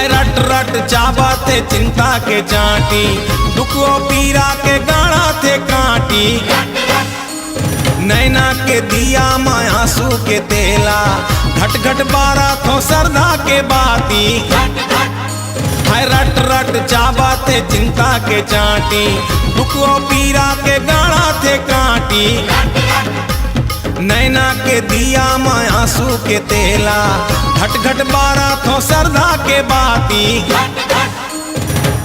हाय रट रट चाबा थे चिंता के चाटी, दुखो पीरा के गाड़ा थे काटी। नैना के दिया माया आंसू के तेला, घट घट बारा थो सरदा के बाती। हाय रट रट चाबा थे चिंता के चाटी, दुखो पीरा के गाड़ा थे काटी। नैना के दिया माया आंसू के तेला, घट घट बारा थो सरदा के बाती।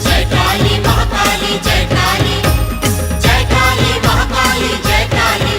जय काली महाकाली जय काली, जय काली महाकाली जय काली।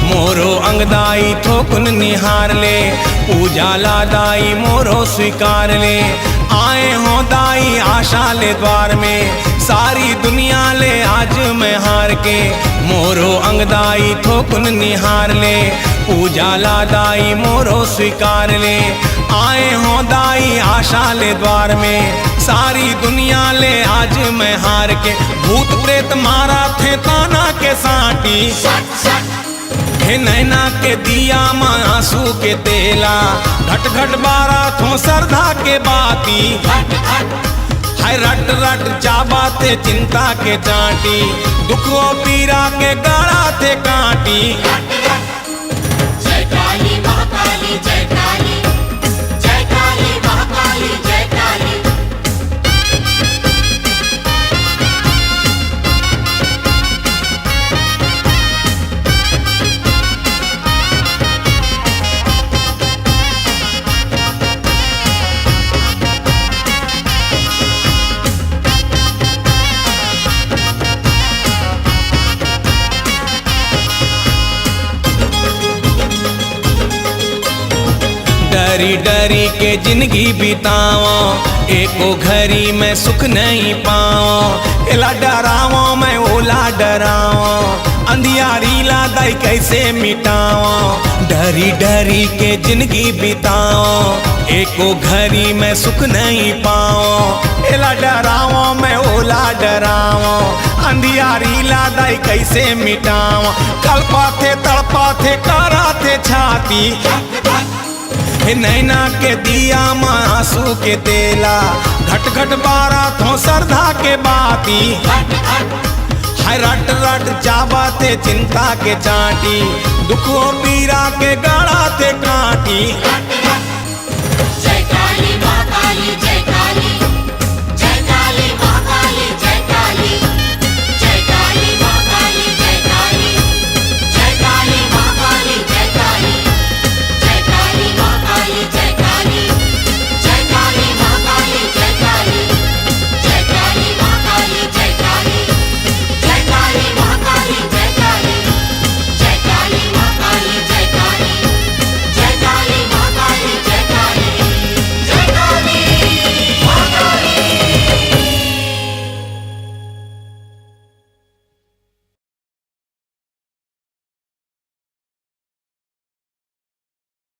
मोरो अंगदाई थोकुन निहार ले, पूजा लादाई मोरो स्वीकार ले। आए हो दाई आशा ले द्वार में, सारी दुनिया ले आज मैं हार के। मोरो अंगदाई थोकुन निहार ले, पूजा लादाई मोरो स्वीकार ले। आए हो दाई आशा ले द्वार में, सारी दुनिया ले आज मैं हार के। भूत प्रेत मारा थे ताना के साटी, हे नैना के दिया मां आंसू के तेला, घट घट बारा थो सरदा के बाती। हाय रट रट चाबा थे चिंता के चाटी, दुखो पीरा के गाड़ा थे काटी। जय काली महाकाली जय काली, जय काली महाकाली जय काली। डरी डरी के जिंदगी बिताओ, एको घड़ी में सुख नहीं पाओ। एला डराओ मैं ओला डराओ, अंधियारी लादाई कैसे मिटाओ। डरी डरी के जिंदगी बिताओ, एको घड़ी में सुख नहीं पाओ। एला डराओ मैं ओला डराओ, अंधियारी लादाई कैसे मिटाओ। कल्पा थे तड़पा थे करा थे छाती, हे नैना के दिया मां आंसू के तेला, घट घट बारा थो सरदा के बाती। हाय रट रट चाबा थे चिंता के चाटी, दुखो पीरा के गाड़ा थे काटी।